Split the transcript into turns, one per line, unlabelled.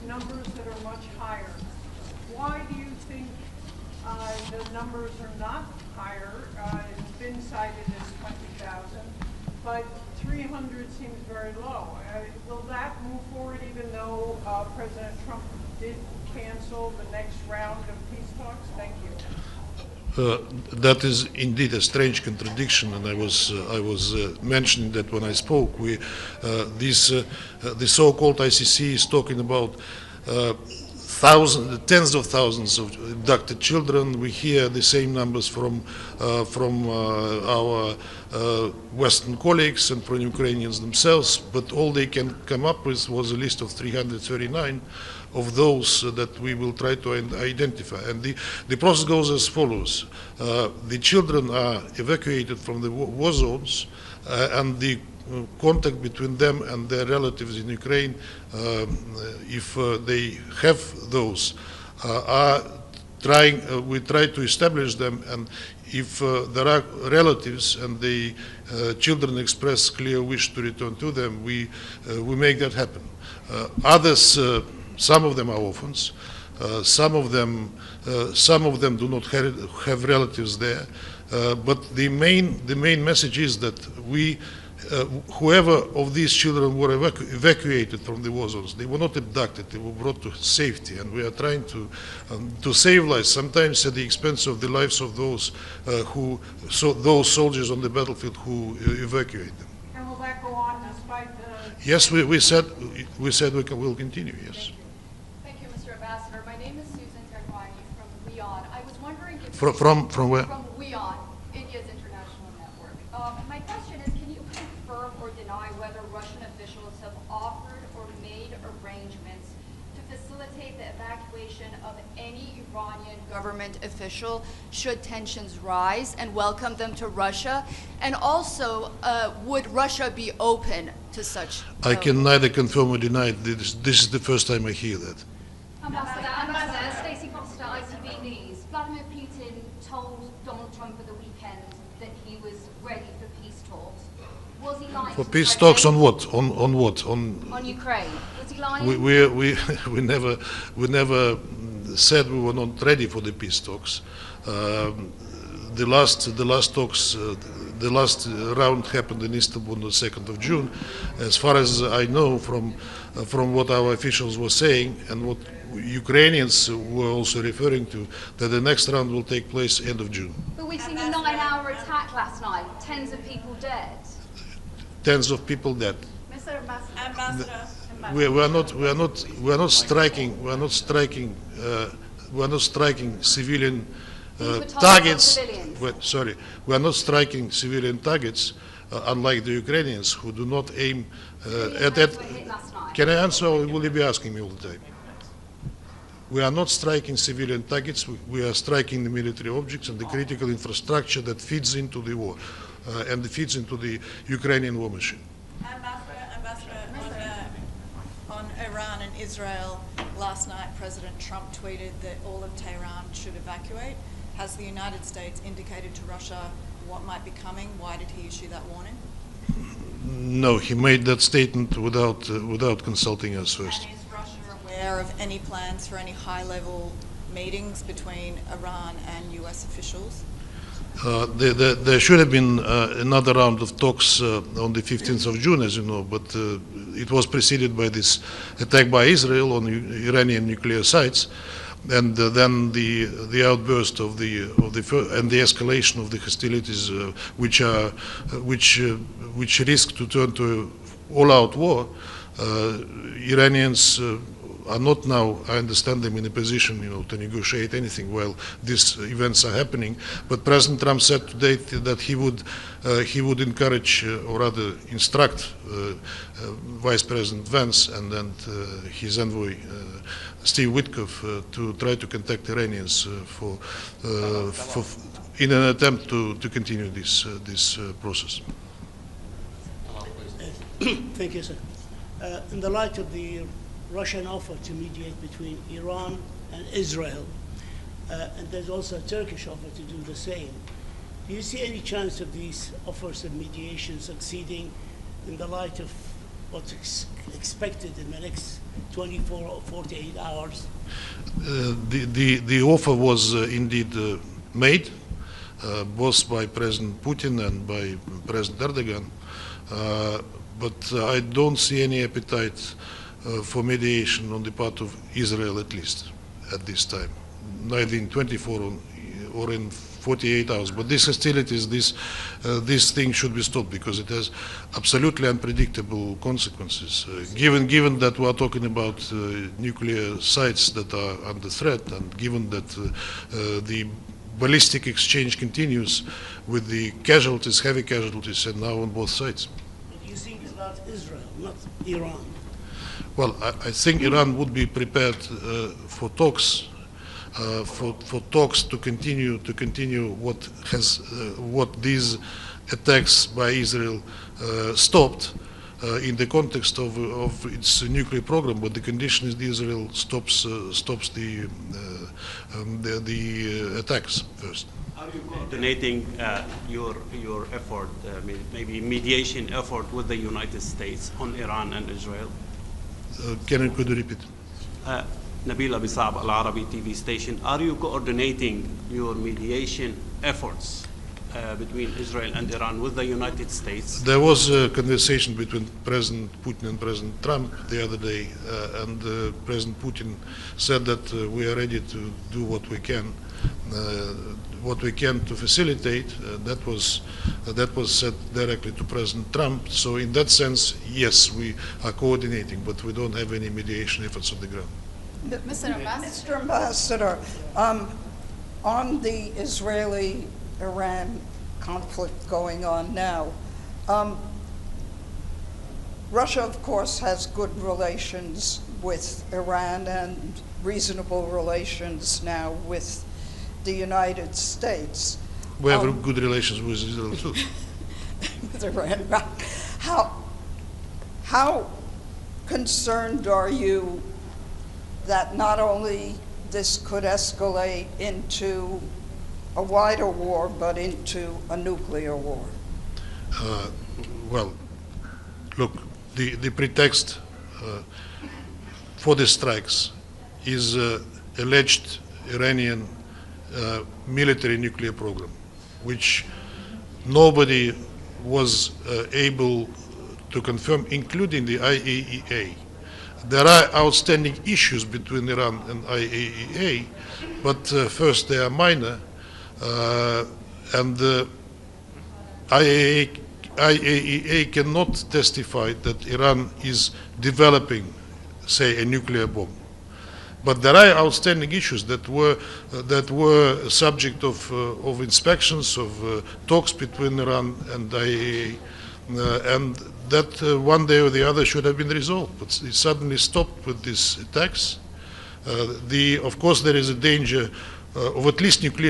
numbers that are much higher. Why do you think the numbers are not higher? It's been cited as 20,000, but 300 seems very low. Will that move forward even though President Trump did cancel the next round of peace talks? Thank you.
That is indeed a strange contradiction, and I was mentioning that when I spoke. The so-called ICC is talking about tens of thousands of abducted children. We hear the same numbers from our Western colleagues and from Ukrainians themselves, but all they can come up with was a list of 339 of those that we will try to identify. And the process goes as follows. The children are evacuated from the war zones, and the contact between them and their relatives in Ukraine, if they have those, we try to establish them, and if there are relatives and the children express clear wish to return to them, we make that happen. Others, some of them are orphans, some of them do not have relatives there, but the main message is that whoever of these children were evacuated from the war zones, they were not abducted, they were brought to safety, and we are trying to save lives, sometimes at the expense of the lives of those those soldiers on the battlefield who evacuate them.
And will that go on despite the...
Yes, we said we'll continue, yes.
Thank you, Mr. Ambassador. My name is Susan Terwani from WION. I was wondering if...
From where?
From WION, India's international network. My question is, can you confirm or deny whether Russian officials have offered or made arrangements to facilitate the evacuation of any Iranian government official should tensions rise, and welcome them to Russia? And also, would Russia be open to such?
I can neither confirm or deny it. This is the first time I hear that.
Ambassador, Stacey Foster, ITV News. Vladimir Putin told Donald Trump at the weekend that he was ready for peace talks. Was he lying?
For peace talks on what? On what?
On Ukraine. Was he lying?
We never said we were not ready for the peace talks. The last talks, the last round happened in Istanbul on the 2nd of June. As far as I know from what our officials were saying and what Ukrainians were also referring to, that the next round will take place end of June.
But we've seen a 9-hour attack last night, tens of people dead.
Tens of people dead.
Mr. Ambassador.
We are not striking civilian targets. We are not striking civilian targets, unlike the Ukrainians who do not aim at that. Can I answer, or will you be asking me all the time? We are not striking civilian targets. We are striking the military objects and the critical infrastructure that feeds into the war and feeds into the Ukrainian war machine.
Ambassador, on Iran and Israel, last night President Trump tweeted that all of Tehran should evacuate. Has the United States indicated to Russia what might be coming? Why did he issue that warning?
No, he made that statement without consulting us first.
And is Russia aware of any plans for any high-level meetings between Iran and US officials?
There should have been another round of talks on the 15th of June, as you know, but it was preceded by this attack by Israel on Iranian nuclear sites, and then the outburst and the escalation of the hostilities, which risk to turn to all-out war. Iranians are not now, I understand them, in a position, to negotiate anything while these events are happening. But President Trump said today that he would encourage, or rather instruct, Vice President Vance and then his envoy Steve Witkoff to try to contact Iranians in an attempt to continue this process.
Thank you, sir. In the light of the Russian offer to mediate between Iran and Israel, and there's also a Turkish offer to do the same, do you see any chance of these offers of mediation succeeding in the light of what's expected in the next 24 or 48 hours?
The offer was indeed made, both by President Putin and by President Erdogan, but I don't see any appetite for mediation on the part of Israel, at least at this time, neither in 24 or in 48 hours. But these hostilities, this thing should be stopped because it has absolutely unpredictable consequences. Given that we are talking about nuclear sites that are under threat, and given that the ballistic exchange continues with the casualties, heavy casualties, and now on both sides.
But you think about Israel, not Iran.
Well, I think Iran would be prepared for talks. For talks to continue what these attacks by Israel stopped in the context of its nuclear program, but the condition is that Israel stops the attacks first.
Are you coordinating your effort, maybe mediation effort with the United States on Iran and Israel?
Could you repeat?
Nabila Bisab, Al Arabi TV station. Are you coordinating your mediation efforts between Israel and Iran with the United States?
There was a conversation between President Putin and President Trump the other day, and President Putin said that we are ready to do what we can to facilitate. That was said directly to President Trump. So in that sense, yes, we are coordinating, but we don't have any mediation efforts on the ground.
Mr. Ambassador, on the Israeli-Iran conflict going on now, Russia, of course, has good relations with Iran and reasonable relations now with the United States.
We have good relations with Israel too.
With Iran. How concerned are you that not only this could escalate into a wider war, but into a nuclear war?
Well, look, the pretext for the strikes is alleged Iranian military nuclear program, which nobody was able to confirm, including the IAEA. There are outstanding issues between Iran and IAEA, but first they are minor, and the IAEA cannot testify that Iran is developing, say, a nuclear bomb. But there are outstanding issues that were subject of inspections, of talks between Iran and IAEA, and that one day or the other should have been resolved. But it suddenly stopped with these attacks. Of course, there is a danger of at least nuclear